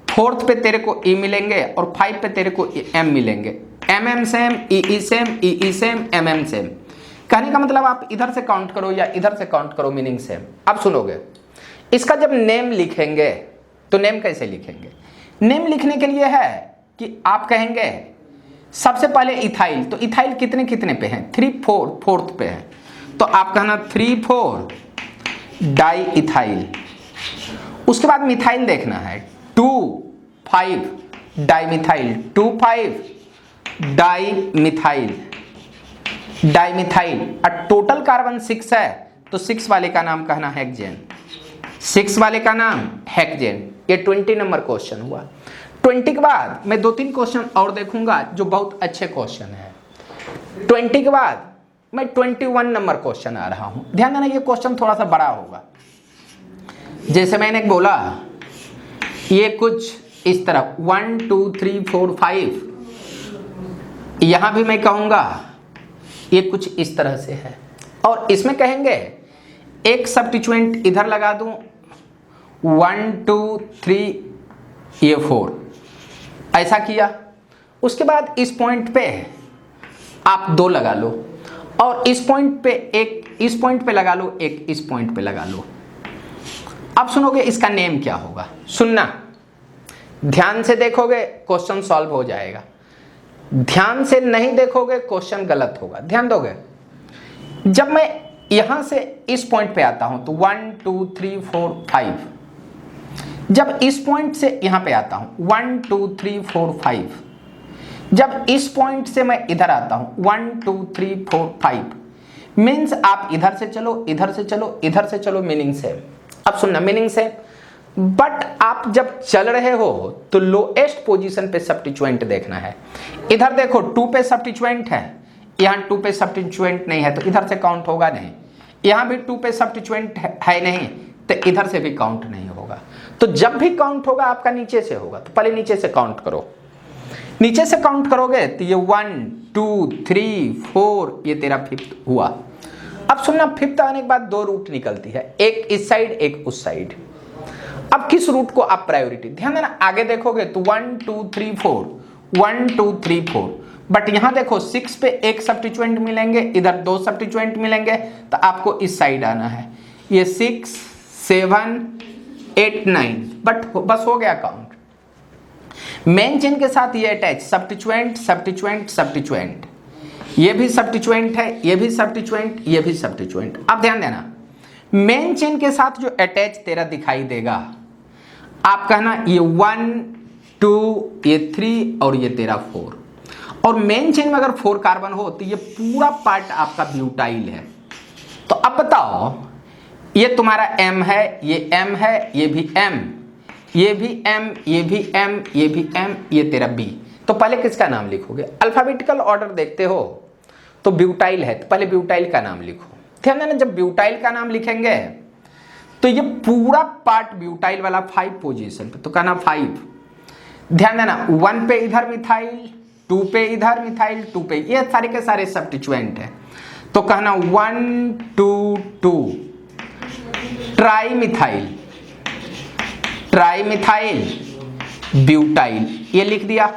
4th पे तेरे को E मिलेंगे और 5 पे तेरे को M मिलेंगे। MM same, EE same, EE same, MM same. कहने का मतलब आप इधर से काउंट करो या इधर से काउंट करो, मीनिंग सेम। अब सुनोगे इसका जब नेम लिखेंगे तो नेम कैसे लिखेंगे? नेम लिखने के लिए है कि आप कहेंगे सबसे पहले इथाइल, तो इथाइल कितने कितने पे हैं? 3 4, 4th पे है, तो आप कहना 3 4 डाई इथाइल। उसके बाद मिथाइल देखना है, 2 5 di methyl, 2 5 di methyl, di methyl. और टोटल कार्बन 6 है तो 6 वाले का नाम कहना हेक्सेन, 6 वाले का नाम हेक्सेन। ये 20 नंबर क्वेश्चन हुआ। 20 के बाद मैं 2-3 क्वेश्चन और देखूंगा जो बहुत अच्छे क्वेश्चन है। 20 के बाद मैं 21 नंबर क्वेश्चन आ रहा हूं। ध्यान देना, ये क्वेश्चन थोड़ा सा बड़ा होगा। जैसे मैंने बोला ये कुछ इस तरह 1 2 3 4 5, यहां भी मैं कहूंगा ये कुछ इस तरह से है, और इसमें कहेंगे एक सब्स्टिट्यूएंट इधर लगा दूं, 1 2 3 ये 4, ऐसा किया। उसके बाद इस पॉइंट पे आप 2 लगा लो, और इस पॉइंट पे एक, इस पॉइंट पे लगा लो, एक इस पॉइंट पे लगा लो। अब सुनोगे इसका नेम क्या होगा? सुनना, ध्यान से देखोगे क्वेश्चन सॉल्व हो जाएगा, ध्यान से नहीं देखोगे क्वेश्चन गलत होगा। ध्यान दोगे, जब मैं यहां से इस पॉइंट पे आता हूं तो 1 2 3 4 5, जब इस पॉइंट से यहां पे आता हूं 1 2 3 4 5, जब इस पॉइंट से मैं इधर आता हूं 1 2 3 4 5, मीन्स आप इधर से चलो, इधर से चलो, इधर से चलो, मीनिंग से। अब सुनना, मीनिंग से, बट आप जब चल रहे हो तो लोएस्ट पोजीशन पे सब्स्टिट्यूएंट देखना है। इधर देखो 2 पे सब्स्टिट्यूएंट है, यहाँ 2 पे सब्स्टिट्यूएंट नहीं है तो इधर से काउंट होगा नहीं, यहाँ भी 2 पे सब्स्टिट्यूएंट है नहीं तो इधर से भी काउंट नहीं होगा। तो जब भी काउंट होगा आपका नीचे से होगा, तो पहले नीचे से काउंट करो। नीचे से काउंट करोगे तो ये 1 2 3 4, ये तेरा 5th हुआ। अब सुनना, 5th आने के बाद 2 रूट निकलती है, एक इस साइड एक उस साइड। अब किस रूट को आप प्रायोरिटी, ध्यान देना, आगे देखोगे तो 1 2 3 4, 1 2 3 4, बट यहां देखो 6 पे एक सब्स्टिट्यूएंट मिलेंगे, इधर 2 सब्स्टिट्यूएंट मिलेंगे, तो आपको इस साइड आना है। ये 6 7 8 9, बट बस हो गया काउंट। मेन चेन के साथ ये अटैच, सब्स्टिट्यूएंट सब्स्टिट्यूएंट सब्स्टिट्यूएंट, ये भी सब्स्टिट्यूएंट है, ये भी सब्स्टिट्यूएंट, ये भी सब्स्टिट्यूएंट। अब ध्यान देना, मेन चेन के साथ जो अटैच तेरा दिखाई देगा आप कहना ये 1 2 ये 3 और ये तेरा 4, और मेन चेन में अगर 4 कार्बन हो तो ये पूरा पार्ट आपका ब्यूटाइल है। तो अब बताओ, ये तुम्हारा M है, ये M है, ये भी M, ये भी M, ये भी M, ये भी M, ये तेरा B। तो पहले किसका नाम लिखोगे? अल्फाबेटिकल ऑर्डर देखते हो तो ब्यूटाइल है, तो पहले ब्यूटाइल का नाम लिखो। ध्यान देना, जब ब्यूटाइल का नाम लिखेंगे तो ये पूरा पार्ट ब्यूटाइल वाला 5 पोजीशन पे, तो कहना 5। ध्यान देना, 1 पे इधर मिथाइल, 2 पे इधर मिथाइल, 2 पे, ये सारे के सारे सब्स्टिट्यूएंट है। तो कहना 1 2 2 tri methyl, tri methyl butyl, ये लिख दिया।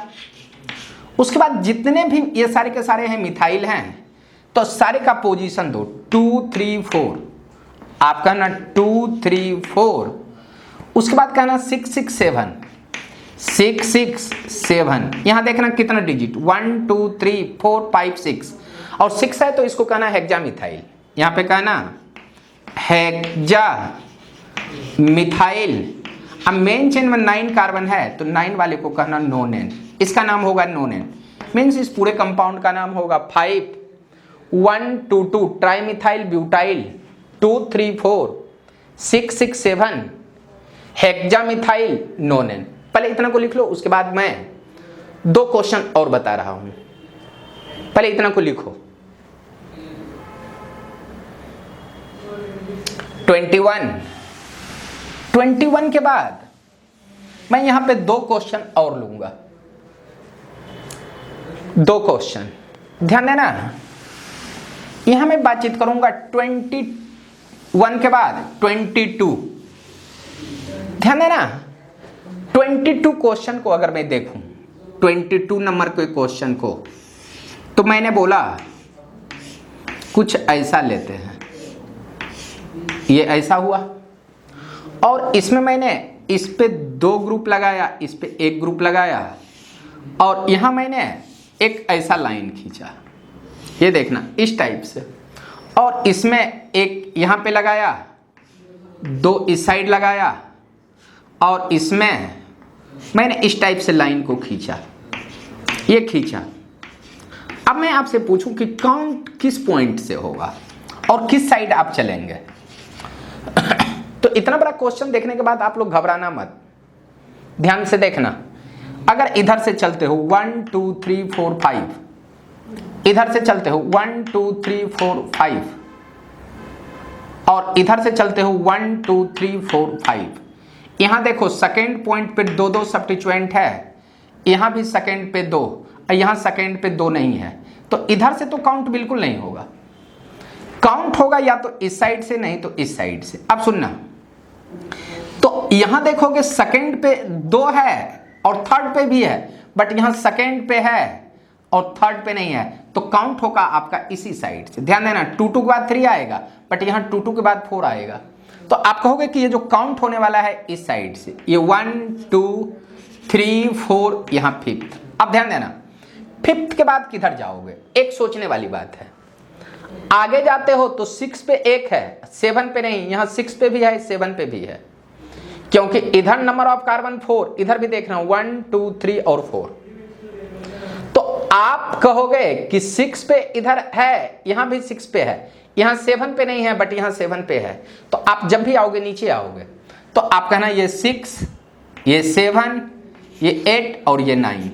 उसके बाद जितने भी ये सारे के सारे हैं मिथाइल हैं, तो सारे का पोजीशन दो, 2 3 4। आप कहना 2 3 4। उसके बाद कहना 6 6 7, 6 6 7। यहां देखना कितना डिजिट, 1 2 3 4 5 6, और 6 है तो इसको कहना हेक्सा मिथाइल। यहां पे कहना हेक्सा मिथाइल। अब मेन चेन में 9 कार्बन है तो 9 वाले को कहना नोनेन, इसका नाम होगा नोनेन। मीन्स इस पूरे कंपाउंड का नाम होगा 5 1 2 2 ट्राइमिथाइल ब्यूटाइल, 2 3 4 6 6 7 हेक्सामिथाइल नोनेन। पहले इतना को लिख लो, उसके बाद मैं 2 क्वेश्चन और बता रहा हूं। पहले इतना को लिखो, 21 के बाद मैं यहां पे 2 क्वेश्चन और लूंगा, 2 क्वेश्चन। ध्यान देना, यहां मैं बातचीत करूंगा 21 के बाद 22। ध्यान देना, 22 क्वेश्चन को अगर मैं देखूं, 22 नंबर के क्वेश्चन को, तो मैंने बोला कुछ ऐसा लेते हैं, ये ऐसा हुआ, और इसमें मैंने इस पे 2 ग्रुप लगाया, इस पे 1 ग्रुप लगाया, और यहां मैंने एक ऐसा लाइन खींचा, ये देखना इस टाइप से, और इसमें एक यहां पे लगाया, 2 इस साइड लगाया, और इसमें मैंने इस टाइप से लाइन को खींचा, ये खींचा। अब मैं आपसे पूछूं कि काउंट किस पॉइंट से होगा और किस साइड आप चलेंगे। तो इतना बड़ा क्वेश्चन देखने के बाद आप लोग घबराना मत, ध्यान से देखना। अगर इधर से चलते हो 1 2 3 4 5, इधर से चलते हो 1 2 3 4 5, और इधर से चलते हो 1 2 3 4 5। यहां देखो सेकेंड पॉइंट पे 2 सब्स्टिट्यूएंट है, यहां भी सेकेंड पे 2, यहां सेकेंड पे 2 नहीं है, तो इधर से तो काउंट बिल्कुल नहीं होगा। काउंट होगा या तो इस साइड से, नहीं तो इस साइड से। अब सुनना, तो यहां देखोगे सेकेंड पे 2 है और थर्ड पे भी है, बट यहां सेकेंड पे है और थर्ड पे नहीं है, तो काउंट होगा आपका इसी साइड से। ध्यान देना, 2 2 के बाद 3 आएगा, बट यहां 2 2 के बाद 4 आएगा, तो आप कहोगे कि ये जो काउंट होने वाला है इस साइड से, ये 1 2 3 4, यहां 5th। अब ध्यान देना, 5th के बाद किधर जाओगे, एक सोचने वाली बात है। आगे जाते हो तो 6 पे 1 है, 7 पे नहीं, यहां 6 पे भी है, 7 पे भी है, क्योंकि इधर नंबर ऑफ कार्बन 4, इधर भी देख रहा हूं 1 2 3 और 4। तो आप कहोगे कि 6 पे इधर है, यहां भी 6 पे है, यहां 7 पे नहीं है, बट यहां 7 पे है, तो आप जब भी आओगे नीचे आओगे तो आप कहना ये 6 ये 7 ये 8 और ये 9,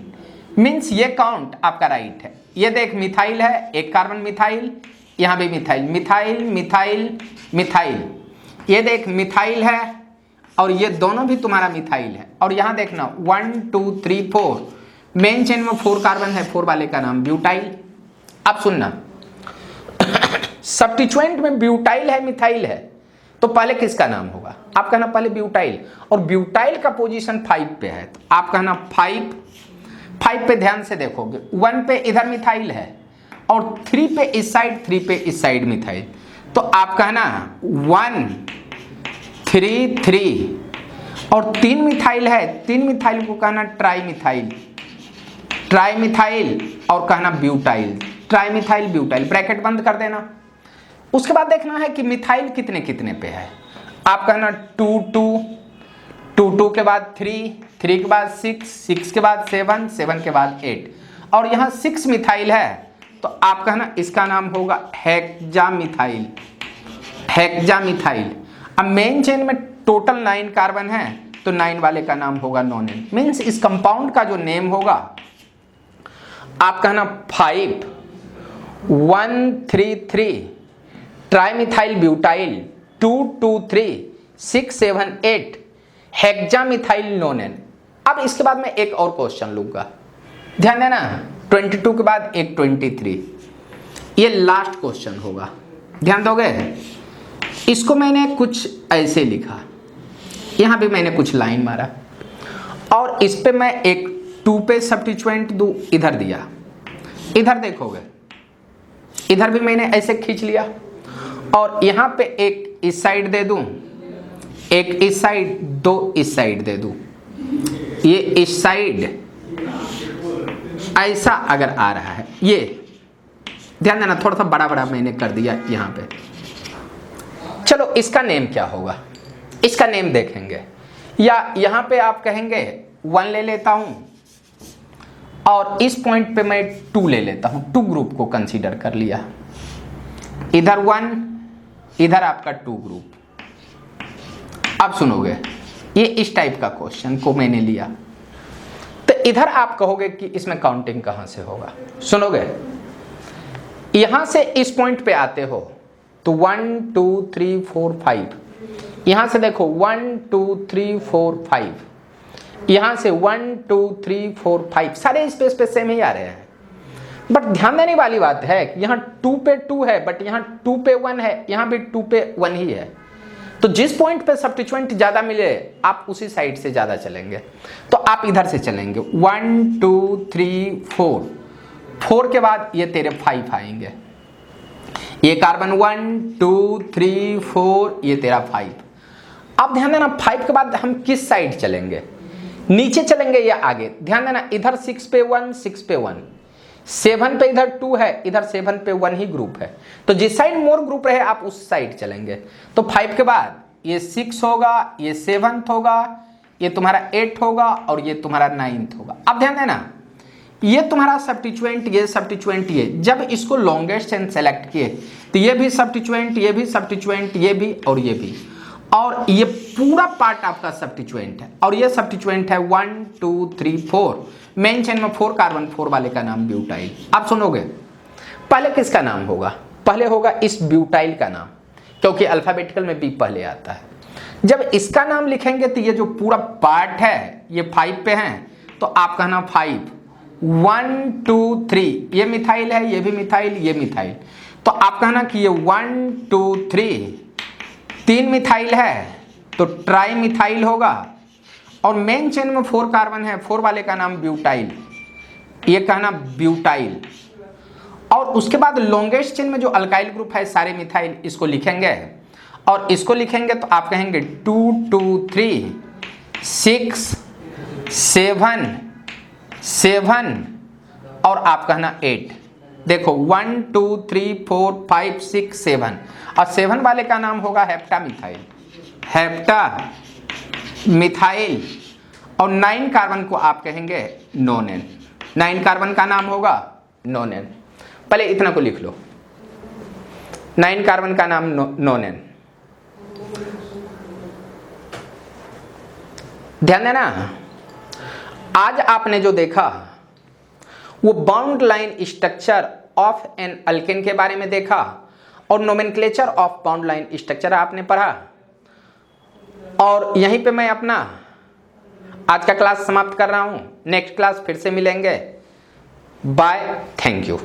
मीन्स ये काउंट आपका राइट है। ये देख मिथाइल है, एक कार्बन मिथाइल, यहां भी मिथाइल, मिथाइल मिथाइल मिथाइल, ये देख मिथाइल है, और ये दोनों भी तुम्हारा मिथाइल है। और यहां देखना 1 2 3 4, मेन चेन में 4 कार्बन है, 4 वाले का नाम ब्यूटाइल। अब सुनना, सब्स्टिट्यूएंट में ब्यूटाइल है, मिथाइल है, तो पहले किसका नाम होगा? आप कहना पहले ब्यूटाइल, और ब्यूटाइल का पोजीशन 5 पे है, तो आप कहना 5 पे ध्यान से देखोगे, 1 पे इधर मिथाइल है, और 3 पे इस साइड, 3 पे इस साइड मिथाइल, तो आप कहना 1 3 3, और 3 मिथाइल है, 3 मिथाइल को कहना ट्राइमिथाइल, ट्राइमिथाइल, और कहना ब्यूटाइल, ट्राइमिथाइल ब्यूटाइल, ब्रैकेट बंद कर देना। उसके बाद देखना है कि मिथाइल कितने कितने पे है, आप कहना 2 2 2 के बाद 3, 3 के बाद 6, 6 के बाद 7, 7 के बाद 8, और यहाँ 6 मिथाइल है तो आपका ना इसका नाम होगा हेक्सामिथाइल, हेक्सामिथाइल। अब मेन चेन में टोटल 9 कार्बन है तो 9 वाले का नाम होगा नोनेन। मीन्स इस कंपाउंड का जो नेम होगा आपका ना 5-1-3-3 ट्राइमिथाइल ब्यूटाइल 2-2-3 6-7-8 हेक्सामिथाइल नोनेन। अब इसके बाद मैं एक और क्वेश्चन लूंगा, ध्यान देना। 22 के बाद एक 23, ये लास्ट क्वेश्चन होगा, ध्यान दोगे। इसको मैंने कुछ ऐसे लिखा, यहां भी मैंने कुछ लाइन मारा और इस पे मैं एक 2 पे सब्स्टिट्यूएंट दूं, इधर दिया, इधर देखोगे इधर भी मैंने ऐसे खींच लिया और यहां पे एक इस साइड दे दूं, एक इस साइड, 2 इस साइड दे दूं। ये इस साइड ऐसा अगर आ रहा है, ये ध्यान देना, थोड़ा सा बड़ा बड़ा मैंने कर दिया यहां पे। चलो इसका नेम क्या होगा, इसका नेम देखेंगे, या यहां पे आप कहेंगे 1 ले लेता हूं और इस पॉइंट पे मैं 2 ले लेता हूं, 2 ग्रुप को कंसीडर कर लिया, इधर 1 इधर आपका 2 ग्रुप। अब सुनोगे, ये इस टाइप का क्वेश्चन को मैंने लिया तो इधर आप कहोगे कि इसमें काउंटिंग कहां से होगा। सुनोगे, यहां से इस पॉइंट पे आते हो तो 1 2 3 4 5, यहां से देखो 1 2 3 4 5, यहां से 1 2 3 4 5, सारे स्पेस पे सेम ही आ रहे हैं। बट ध्यान देने वाली बात है कि यहाँ 2 पे 2 है, बट यहाँ 2 पे 1 है, यहाँ भी 2 पे 1 ही है। तो जिस पॉइंट पे सब्स्टिट्यूएंट ज्यादा मिले आप उसी साइड से ज्यादा चलेंगे, तो आप इधर से चलेंगे 1 2 3 4, 4 के बाद ये तेरे 5 आएंगे, ये कार्बन 1 2 3 4, ये तेरा 5। अब ध्यान देना 5 के बाद हम किस साइड चलेंगे, नीचे चलेंगे या आगे। ध्यान देना इधर 6 पे 1, 6 पे 1, 7 पे इधर 2 है, इधर 7 पे 1 ही ग्रुप है, तो जिस साइड मोर ग्रुप रहे आप उस साइड चलेंगे। तो 5 के बाद ये 6 होगा, ये 7 होगा, ये तुम्हारा 8 होगा और ये तुम्हारा 9 होगा। अब ध्यान देना ये तुम्हारा सब्स्टिट्यूएंट, ये सब्स्टिट्यूएंट, ये जब इसको लॉन्गेस्ट चेन सेलेक्ट किए तो ये भी सब्स्टिट्यूएंट, ये भी सब्स्टिट्यूएंट, ये भी और ये भी, और ये पूरा पार्ट आपका सब्स्टिट्यूएंट है। और ये सब्स्टिट्यूएंट है 1 2 3 4, मेन चेन में 4 कार्बन, 4 वाले का नाम ब्यूटाइल। आप सुनोगे पहले किसका नाम होगा, पहले होगा इस ब्यूटाइल का नाम, क्योंकि अल्फाबेटिकल में बी पहले आता है। जब इसका नाम लिखेंगे तो ये जो पूरा पार्ट है ये 5 पे है, तो आप कहना 5 1 2 3, ये मिथाइल है, ये भी मिथाइल, ये मिथाइल, तो आप कहना कि ये 1 2 3 3 मिथाइल है तो ट्राई मिथाइल होगा। और मेन चेन में 4 कार्बन है, 4 वाले का नाम ब्यूटाइल, ये कहना ब्यूटाइल। और उसके बाद लॉन्गेस्ट चेन में जो अल्काइल ग्रुप है सारे मिथाइल, इसको लिखेंगे और इसको लिखेंगे तो आप कहेंगे 2 2 3 6 7 7 और आप कहना 8। देखो 1 2 3 4 5 6 7, और 7 वाले का नाम होगा हेप्टा मिथाइल, हेप्टा मिथाइल। और 9 कार्बन को आप कहेंगे नोनेन, 9 कार्बन का नाम होगा नोनेन। पहले इतना को लिख लो, 9 कार्बन का नाम नोनेन। ध्यान देना, आज आपने जो देखा वो bond line structure of an alkane के बारे में देखा और nomenclature of bond line structure आपने पढ़ा। और यहीं पे मैं अपना आज का क्लास समाप्त कर रहा हूं। नेक्स्ट क्लास फिर से मिलेंगे। Bye, thank you.